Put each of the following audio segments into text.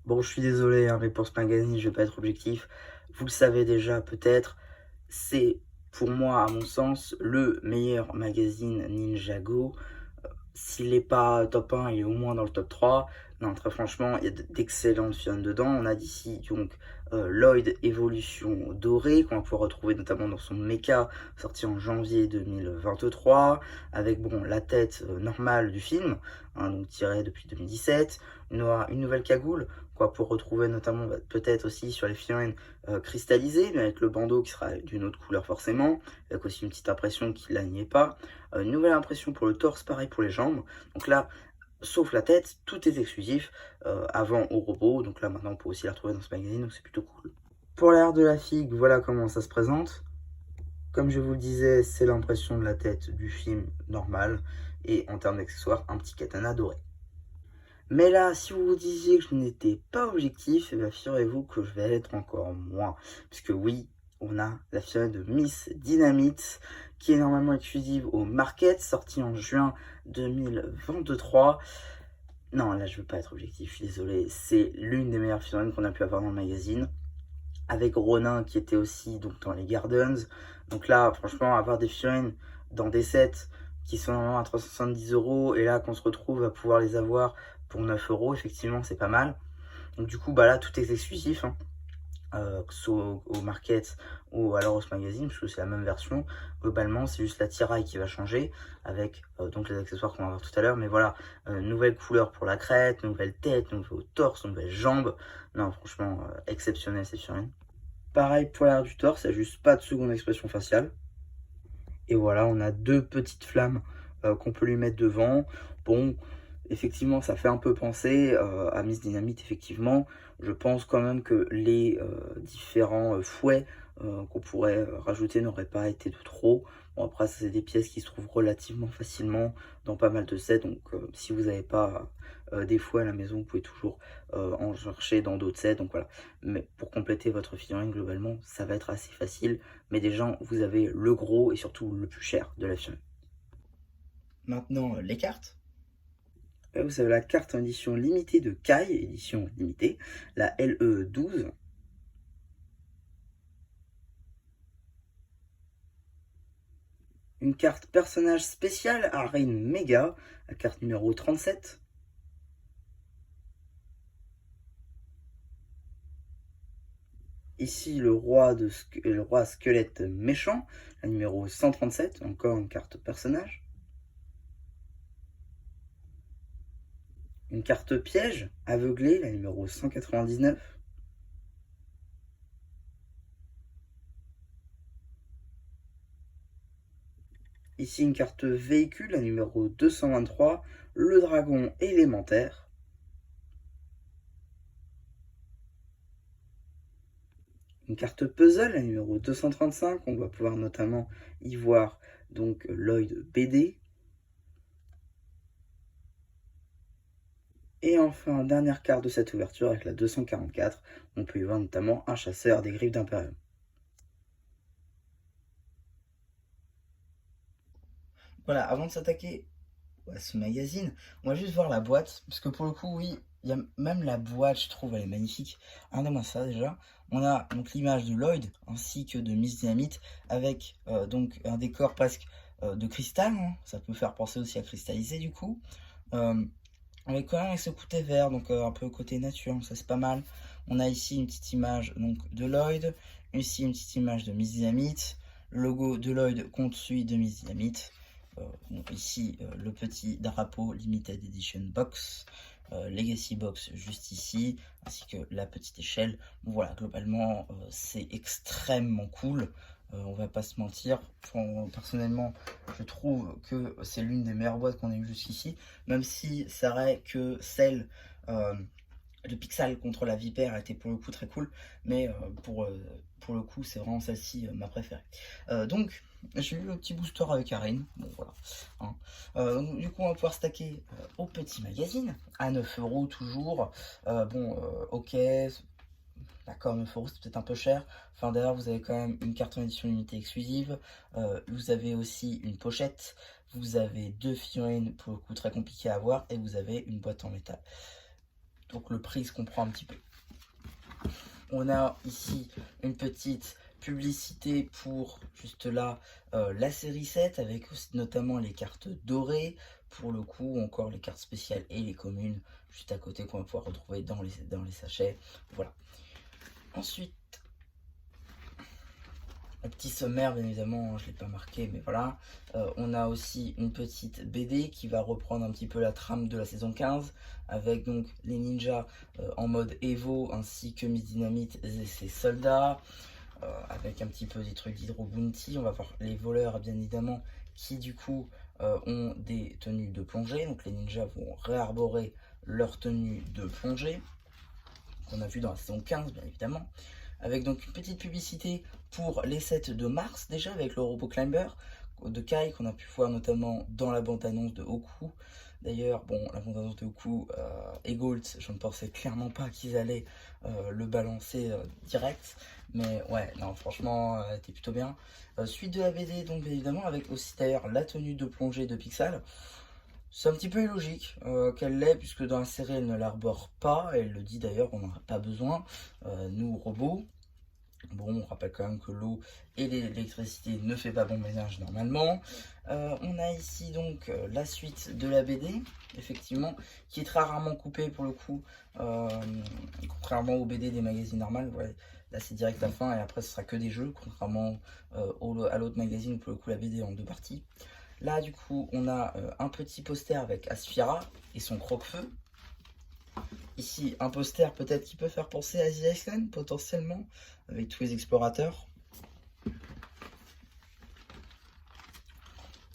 Bon, je suis désolé, hein, mais pour ce magazine, je vais pas être objectif. Vous le savez déjà peut-être, c'est pour moi, à mon sens, le meilleur magazine Ninjago. S'il n'est pas top 1, il est au moins dans le top 3. Non, très franchement, il y a d'excellentes figurines dedans. On a d'ici donc Lloyd Evolution Dorée, qu'on va pouvoir retrouver notamment dans son mecha, sorti en janvier 2023, avec bon la tête normale du film, hein, donc tirée depuis 2017. On aura une nouvelle cagoule, quoi, pour retrouver notamment peut-être aussi sur les figurines cristallisées, mais avec le bandeau qui sera d'une autre couleur forcément, avec aussi une petite impression qui là n'y est pas. Une nouvelle impression pour le torse, pareil pour les jambes. Donc là, sauf la tête, tout est exclusif. Avant au robot, donc là maintenant on peut aussi la retrouver dans ce magazine, donc c'est plutôt cool. Pour l'air de la figue, voilà comment ça se présente. Comme je vous le disais, c'est l'impression de la tête du film normal. Et en termes d'accessoires, un petit katana doré. Mais là, si vous vous disiez que je n'étais pas objectif, eh bien, figurez-vous que je vais être encore moins. Puisque oui, on a la figurine de Miss Dynamite, qui est normalement exclusive au Market, sortie en juin 2023. Non, là, je veux pas être objectif, je suis désolé. C'est l'une des meilleures figurines qu'on a pu avoir dans le magazine. Avec Ronin, qui était aussi donc, dans les Gardens. Donc là, franchement, avoir des figurines dans des sets qui sont normalement à 370 € et là qu'on se retrouve à pouvoir les avoir pour 9 €, effectivement c'est pas mal. Donc du coup bah là tout est exclusif, hein. Que ce soit au Market ou alors au magazine, parce que c'est la même version. Globalement c'est juste la tiraille qui va changer avec donc les accessoires qu'on va voir tout à l'heure. Mais voilà, nouvelle couleur pour la crête, nouvelle tête, nouveau torse, nouvelle jambe. Non franchement exceptionnel ces figurines. Pareil pour l'arrière du torse, il n'y a juste pas de seconde expression faciale. Et voilà, on a deux petites flammes qu'on peut lui mettre devant. Bon, effectivement, ça fait un peu penser à Miss Dynamite, effectivement. Je pense quand même que les différents fouets qu'on pourrait rajouter n'auraient pas été de trop. Bon, après, ça, c'est des pièces qui se trouvent relativement facilement dans pas mal de sets. Donc, si vous n'avez pas des fouets à la maison, vous pouvez toujours en chercher dans d'autres sets. Donc, voilà. Mais pour compléter votre figurine, globalement, ça va être assez facile. Mais déjà, vous avez le gros et surtout le plus cher de la figurine. Maintenant, les cartes. Là, vous avez la carte en édition limitée de Kai, édition limitée, la LE12. Une carte personnage spécial Arène Mega, la carte numéro 37. Ici, le roi squelette méchant, la numéro 137, encore une carte personnage. Une carte piège, aveuglée, la numéro 199. Ici une carte véhicule, la numéro 223, le dragon élémentaire. Une carte puzzle, la numéro 235, on va pouvoir notamment y voir donc Lloyd BD. Et enfin, dernière carte de cette ouverture avec la 244, on peut y voir notamment un chasseur des griffes d'Imperium. Voilà, avant de s'attaquer à ce magazine, on va juste voir la boîte, parce que pour le coup, oui, il y a même la boîte, je trouve, elle est magnifique. Regardez-moi ça déjà. On a donc l'image de Lloyd ainsi que de Miss Dynamite avec donc un décor presque de cristal, hein. Ça peut faire penser aussi à cristalliser du coup. Euh, avec quand même avec ce côté vert, donc un peu côté nature, ça c'est pas mal. On a ici une petite image donc de Lloyd, ici une petite image de Miss Dynamite, le logo de Lloyd contre celui de Miss Dynamite. Donc ici le petit drapeau Limited Edition Box, Legacy Box juste ici, ainsi que la petite échelle. Bon, voilà, globalement c'est extrêmement cool. On va pas se mentir, personnellement je trouve que c'est l'une des meilleures boîtes qu'on ait eu jusqu'ici, même si ça reste que celle de Pixel contre la Vipère était pour le coup très cool, mais pour le coup c'est vraiment celle-ci ma préférée. Donc j'ai eu le petit booster avec Karine, bon voilà, hein. Du coup on va pouvoir stacker au petit magazine, à 9 € toujours. Ok, d'accord, 9 € c'est peut-être un peu cher. Enfin d'ailleurs vous avez quand même une carte en édition limitée exclusive, vous avez aussi une pochette, vous avez deux figurines pour le coup très compliquées à avoir, et vous avez une boîte en métal. donc le prix se comprend un petit peu. On a ici une petite publicité pour, juste là, la série 7, avec aussi notamment les cartes dorées, pour le coup, encore les cartes spéciales et les communes, juste à côté, qu'on va pouvoir retrouver dans les sachets. Voilà. Ensuite, un petit sommaire, bien évidemment, je ne l'ai pas marqué, mais voilà. On a aussi une petite BD qui va reprendre un petit peu la trame de la saison 15, avec donc les ninjas en mode Evo, ainsi que Miss Dynamite et ses soldats, avec un petit peu des trucs d'Hydro Bounty. On va voir les voleurs, bien évidemment, qui du coup ont des tenues de plongée. Donc les ninjas vont réarborer leur tenue de plongée, qu'on a vu dans la saison 15, bien évidemment. Avec donc une petite publicité pour les sets de mars, déjà avec le robot climber de Kai, qu'on a pu voir notamment dans la bande-annonce de Hoku. D'ailleurs, bon, la bande-annonce de Hoku et Gold, je ne pensais clairement pas qu'ils allaient le balancer direct. Mais ouais, non, franchement, c'était plutôt bien. Suite de la BD, donc bien évidemment, avec aussi d'ailleurs la tenue de plongée de Pixel. C'est un petit peu illogique qu'elle l'ait, puisque dans la série elle ne l'arbore pas, elle le dit d'ailleurs, on n'en a pas besoin, nous robots. Bon, on rappelle quand même que l'eau et l'électricité ne fait pas bon ménage normalement. On a ici donc la suite de la BD, effectivement, qui est très rarement coupée pour le coup, contrairement aux BD des magazines normales. Ouais, là c'est direct à la fin et après ce sera que des jeux, contrairement à l'autre magazine où pour le coup la BD est en deux parties. Là, du coup, on a un petit poster avec Asphira et son croque-feu. Ici, un poster peut-être qui peut faire penser à The Iceland, potentiellement, avec tous les explorateurs.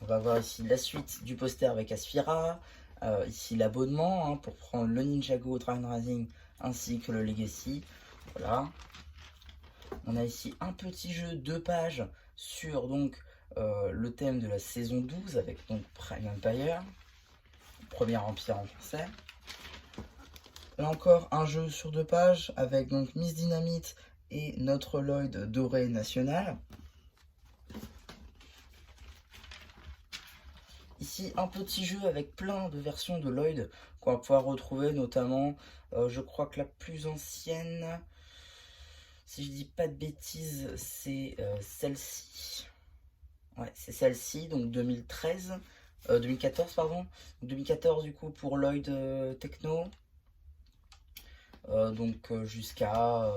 On va voir ici la suite du poster avec Asphira. Ici, l'abonnement hein, pour prendre le Ninjago Dragon Rising ainsi que le Legacy. Voilà. On a ici un petit jeu 2 pages sur donc le thème de la saison 12 avec donc Prime Empire, Premier Empire en français. Là encore un jeu sur 2 pages avec donc Miss Dynamite et notre Lloyd doré national. Ici un petit jeu avec plein de versions de Lloyd qu'on va pouvoir retrouver, notamment je crois que la plus ancienne, si je dis pas de bêtises, c'est celle-ci. Ouais, c'est celle-ci, donc 2014 pardon, 2014 du coup pour Lloyd Techno, donc jusqu'à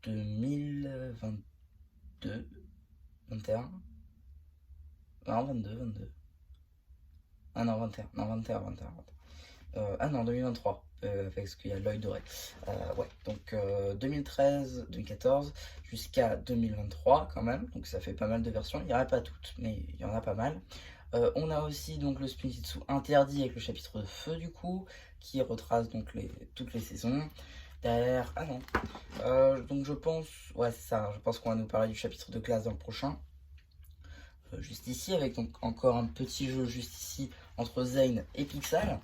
2022, 21, non 22. Ah non 21, non 21. Ah non 2023. Avec ce qu'il y a l'œil doré. Ouais, donc 2013, 2014 jusqu'à 2023 quand même, donc ça fait pas mal de versions. Il n'y en a pas toutes, mais il y en a pas mal. On a aussi donc le Spinjitzu interdit avec le chapitre de feu du coup, qui retrace donc toutes les saisons. Derrière, ah non, donc je pense, ouais c'est ça, je pense qu'on va nous parler du chapitre de glace dans le prochain. Juste ici, avec donc encore un petit jeu juste ici entre Zane et Pixel.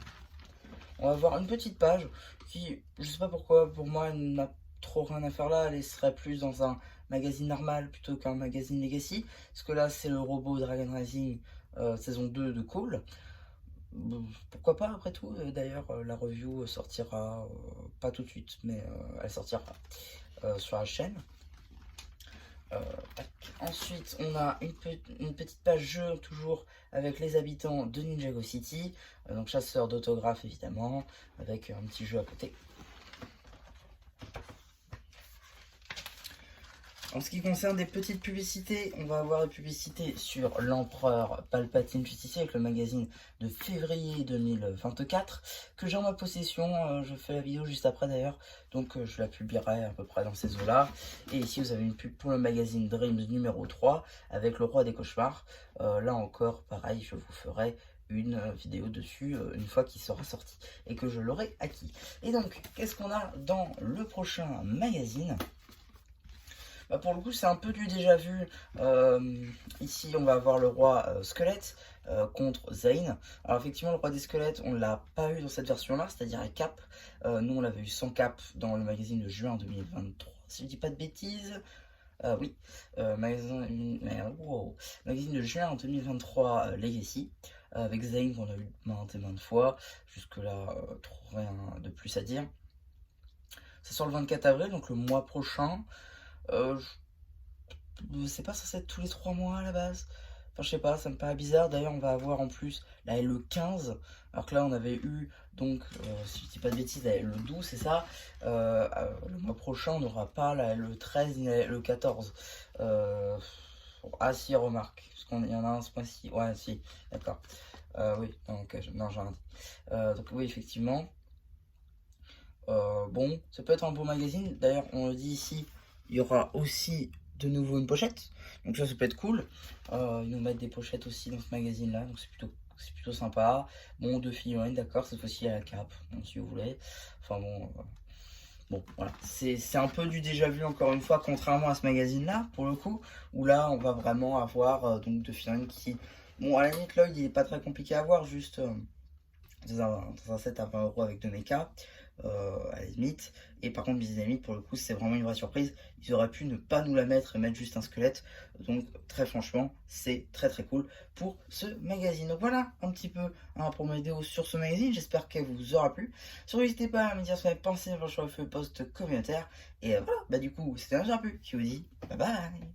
On va voir une petite page qui, je sais pas pourquoi, pour moi, elle n'a trop rien à faire là. Elle serait plus dans un magazine normal plutôt qu'un magazine Legacy. Parce que là, c'est le robot Dragon Rising saison 2 de Cole. Pourquoi pas, après tout. D'ailleurs, la review sortira pas tout de suite, mais elle sortira sur la chaîne. Ensuite, on a une petite page jeu, toujours avec les habitants de Ninjago City. Donc chasseur d'autographes, évidemment, avec un petit jeu à côté. En ce qui concerne des petites publicités, on va avoir des publicités sur l'empereur Palpatine juste ici avec le magazine de février 2024 que j'ai en ma possession. Je fais la vidéo juste après d'ailleurs, donc je la publierai à peu près dans ces eaux-là. Et ici vous avez une pub pour le magazine Dreams numéro 3 avec le roi des cauchemars. Là encore, pareil, je vous ferai une vidéo dessus une fois qu'il sera sorti et que je l'aurai acquis. Et donc, qu'est-ce qu'on a dans le prochain magazine ? Bah pour le coup c'est un peu du déjà vu. Ici on va avoir le roi squelette contre Zane. Alors effectivement le roi des squelettes on l'a pas eu dans cette version là, c'est à dire à cap. Nous on l'avait eu sans cap dans le magazine de juin 2023 si je dis pas de bêtises. Oui, magazine de juin 2023 Legacy. avec Zayn qu'on a eu maintes et maintes fois. Jusque-là, trop rien de plus à dire. Ça sort le 24 avril, donc le mois prochain. Euh, c'est pas censé être tous les 3 mois à la base. Enfin, je sais pas, ça me paraît bizarre. D'ailleurs, on va avoir en plus la LE15, alors que là, on avait eu, donc, si je dis pas de bêtises, la LE12, c'est ça. Le mois prochain, on n'aura pas la LE13 ni la LE14. Ah, si, remarque, parce qu'il y en a un ce mois-ci. Ouais, si, d'accord. Oui, donc, non, j'ai rien dit. Donc, oui, effectivement. Bon, ça peut être un beau magazine. D'ailleurs, on le dit ici, il y aura aussi de nouveau une pochette. Donc ça peut être cool. Ils nous mettent des pochettes aussi dans ce magazine-là. Donc c'est plutôt sympa. Bon, deux figurines, d'accord. Cette fois-ci, à la cape, bon, si vous voulez. Enfin bon, bon, voilà. C'est un peu du déjà vu, encore une fois, contrairement à ce magazine-là, pour le coup. Où là, on va vraiment avoir donc deux figurines qui... Bon, à la limite, là, il est pas très compliqué à voir. Juste... dans un set à 20 € avec 2 mechas, à la limite. Et par contre, Business Limite, pour le coup, c'est vraiment une vraie surprise. Ils auraient pu ne pas nous la mettre et mettre juste un squelette. Donc, très franchement, c'est très très cool pour ce magazine. Donc voilà un petit peu pour mes vidéos sur ce magazine. J'espère qu'elle vous aura plu. Surtout, n'hésitez pas à me dire ce que vous avez pensé sur le post communautaire. Et voilà, bah du coup, c'était un plu qui vous dit bye bye.